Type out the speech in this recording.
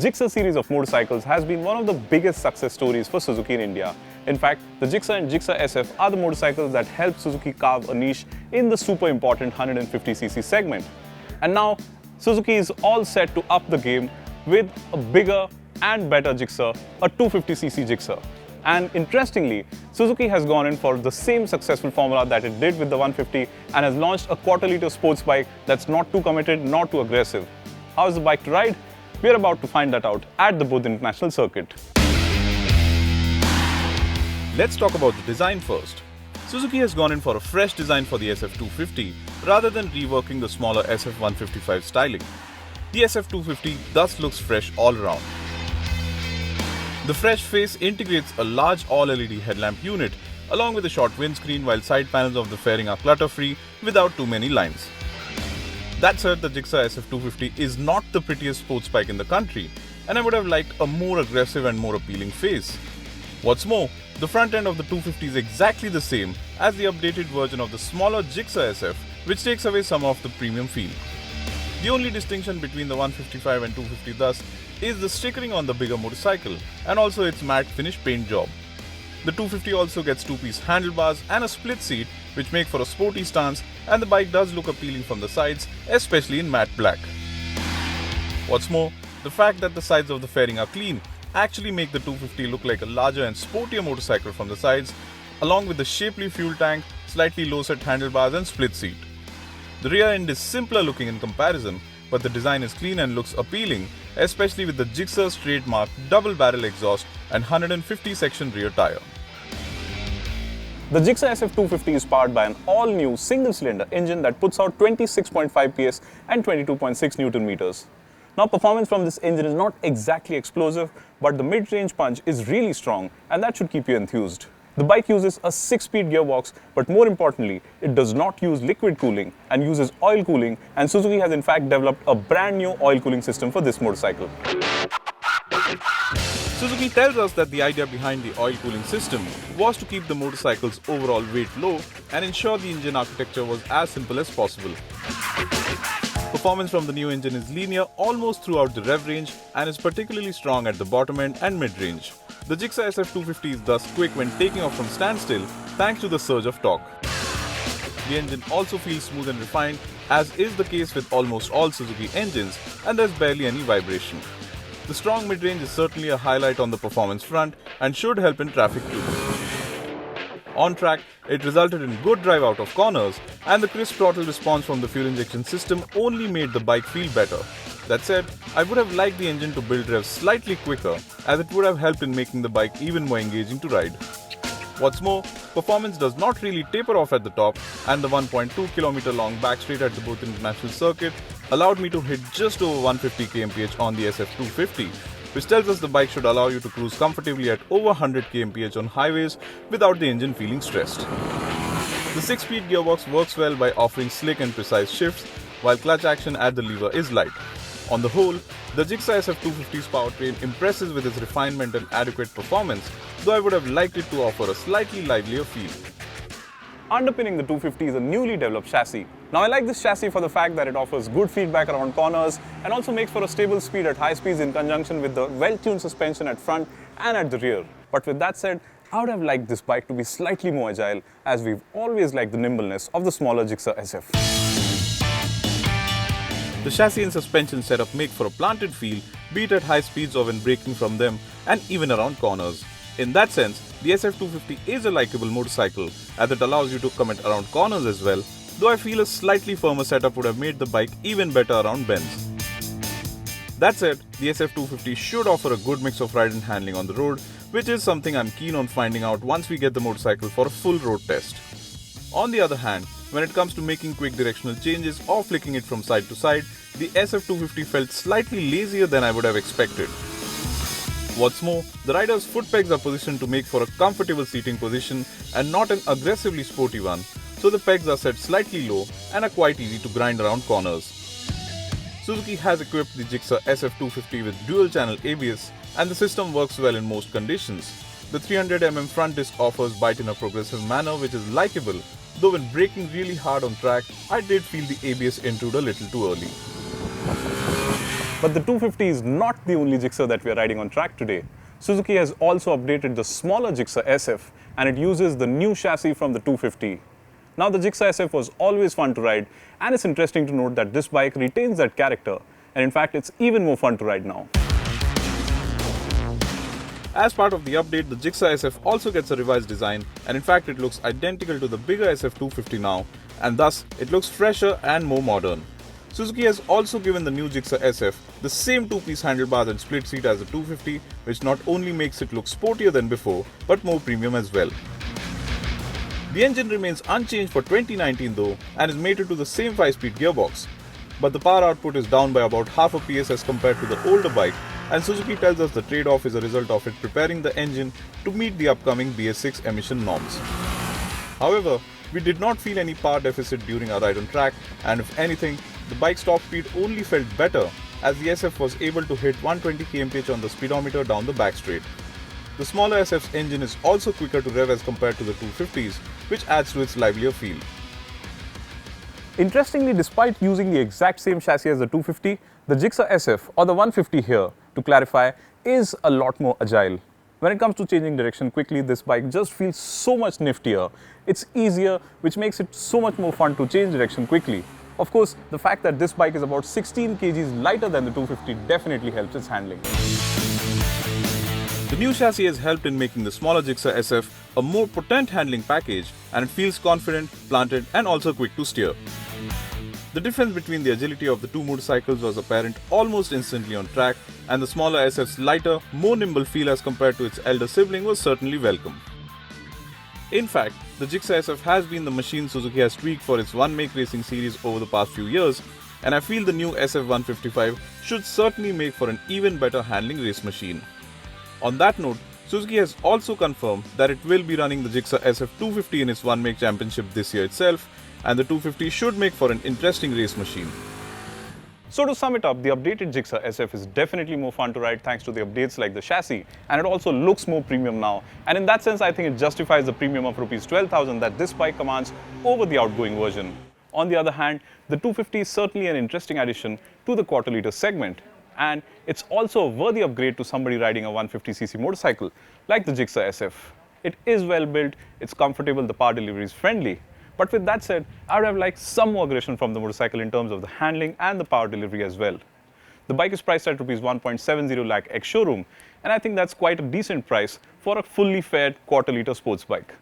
Gixxer series of motorcycles has been one of the biggest success stories for Suzuki in India. In fact, the Gixxer and Gixxer SF are the motorcycles that helped Suzuki carve a niche in the super important 150cc segment. And now, Suzuki is all set to up the game with a bigger and better Gixxer, a 250cc Gixxer. And interestingly, Suzuki has gone in for the same successful formula that it did with the 150 and has launched a quarter-litre sports bike that's not too committed, not too aggressive. How is the bike to ride? We're about to find that out at the Buddh International Circuit. Let's talk about the design first. Suzuki has gone in for a fresh design for the SF250 rather than reworking the smaller SF155 styling. The SF250 thus looks fresh all around. The fresh face integrates a large all-LED headlamp unit along with a short windscreen, while side panels of the fairing are clutter-free without too many lines. That said, the Gixxer SF250 is not the prettiest sports bike in the country, and I would have liked a more aggressive and more appealing face. What's more, the front end of the 250 is exactly the same as the updated version of the smaller Gixxer SF, which takes away some of the premium feel. The only distinction between the 155 and 250 thus is the stickering on the bigger motorcycle and also its matte finish paint job. The 250 also gets two-piece handlebars and a split seat, which make for a sporty stance, and the bike does look appealing from the sides, especially in matte black. What's more, the fact that the sides of the fairing are clean actually make the 250 look like a larger and sportier motorcycle from the sides, along with the shapely fuel tank, slightly low-set handlebars and split seat. The rear end is simpler looking in comparison, but the design is clean and looks appealing, especially with the Gixxer's trademark double barrel exhaust and 150 section rear tire. The Gixxer SF250 is powered by an all-new single-cylinder engine that puts out 26.5 PS and 22.6 Newton meters. Now, performance from this engine is not exactly explosive, but the mid-range punch is really strong, and that should keep you enthused. The bike uses a 6-speed gearbox, but more importantly, it does not use liquid cooling and uses oil cooling, and Suzuki has in fact developed a brand new oil cooling system for this motorcycle. Suzuki tells us that the idea behind the oil cooling system was to keep the motorcycle's overall weight low and ensure the engine architecture was as simple as possible. Performance from the new engine is linear almost throughout the rev range and is particularly strong at the bottom end and mid-range. The Gixxer SF250 is thus quick when taking off from standstill thanks to the surge of torque. The engine also feels smooth and refined, as is the case with almost all Suzuki engines, and there's barely any vibration. The strong mid-range is certainly a highlight on the performance front and should help in traffic too. On track, it resulted in good drive out of corners, and the crisp throttle response from the fuel injection system only made the bike feel better. That said, I would have liked the engine to build revs slightly quicker, as it would have helped in making the bike even more engaging to ride. What's more, performance does not really taper off at the top, and the 1.2 km long back straight at the Buddh International Circuit allowed me to hit just over 150 kmph on the SF250, which tells us the bike should allow you to cruise comfortably at over 100 kmph on highways without the engine feeling stressed. The 6-speed gearbox works well by offering slick and precise shifts, while clutch action at the lever is light. On the whole, the Gixxer SF250's powertrain impresses with its refinement and adequate performance, though I would have liked it to offer a slightly livelier feel. Underpinning the 250 is a newly developed chassis. Now, I like this chassis for the fact that it offers good feedback around corners and also makes for a stable speed at high speeds in conjunction with the well-tuned suspension at front and at the rear. But with that said, I would have liked this bike to be slightly more agile, as we've always liked the nimbleness of the smaller Gixxer SF. The chassis and suspension setup make for a planted feel, be it at high speeds or when braking from them, and even around corners. In that sense, the SF250 is a likeable motorcycle, as it allows you to commit around corners as well, though I feel a slightly firmer setup would have made the bike even better around bends. That said, the SF250 should offer a good mix of ride and handling on the road, which is something I'm keen on finding out once we get the motorcycle for a full road test. On the other hand, when it comes to making quick directional changes or flicking it from side to side, the SF250 felt slightly lazier than I would have expected. What's more, the rider's foot pegs are positioned to make for a comfortable seating position and not an aggressively sporty one, so the pegs are set slightly low and are quite easy to grind around corners. Suzuki has equipped the Gixxer SF250 with dual-channel ABS, and the system works well in most conditions. The 300mm front disc offers bite in a progressive manner, which is likeable, though when braking really hard on track, I did feel the ABS intrude a little too early. But the 250 is not the only Gixxer that we are riding on track today. Suzuki has also updated the smaller Gixxer SF, and it uses the new chassis from the 250. Now the Gixxer SF was always fun to ride, and it's interesting to note that this bike retains that character, and in fact it's even more fun to ride now. As part of the update, the Gixxer SF also gets a revised design, and in fact it looks identical to the bigger SF250 now, and thus it looks fresher and more modern. Suzuki has also given the new Gixxer SF the same two-piece handlebars and split seat as the 250, which not only makes it look sportier than before, but more premium as well. The engine remains unchanged for 2019 though, and is mated to the same 5-speed gearbox. But the power output is down by about half a PS as compared to the older bike, and Suzuki tells us the trade-off is a result of it preparing the engine to meet the upcoming BS6 emission norms. However, we did not feel any power deficit during our ride on track, and if anything, the bike's top speed only felt better as the SF was able to hit 120 kmph on the speedometer down the back straight. The smaller SF's engine is also quicker to rev as compared to the 250s, which adds to its livelier feel. Interestingly, despite using the exact same chassis as the 250, the Gixxer SF, or the 150 here, to clarify, is a lot more agile. When it comes to changing direction quickly, this bike just feels so much niftier. It's easier, which makes it so much more fun to change direction quickly. Of course, the fact that this bike is about 16 kgs lighter than the 250 definitely helps its handling. The new chassis has helped in making the smaller Gixxer SF a more potent handling package, and it feels confident, planted and also quick to steer. The difference between the agility of the two motorcycles was apparent almost instantly on track, and the smaller SF's lighter, more nimble feel as compared to its elder sibling was certainly welcome. In fact, the Gixxer SF has been the machine Suzuki has tweaked for its one-make racing series over the past few years, and I feel the new SF155 should certainly make for an even better handling race machine. On that note, Suzuki has also confirmed that it will be running the Gixxer SF250 in its one-make championship this year itself, and the 250 should make for an interesting race machine. So to sum it up, the updated Gixxer SF is definitely more fun to ride thanks to the updates like the chassis, and it also looks more premium now, and in that sense I think it justifies the premium of Rs 12,000 that this bike commands over the outgoing version. On the other hand, the 250 is certainly an interesting addition to the quarter-liter segment, and it's also a worthy upgrade to somebody riding a 150cc motorcycle like the Gixxer SF. It is well built, it's comfortable, the power delivery is friendly. But with that said, I would have liked some more aggression from the motorcycle in terms of the handling and the power delivery as well. The bike is priced at Rs 1.70 lakh ex-showroom, and I think that's quite a decent price for a fully fared quarter-liter sports bike.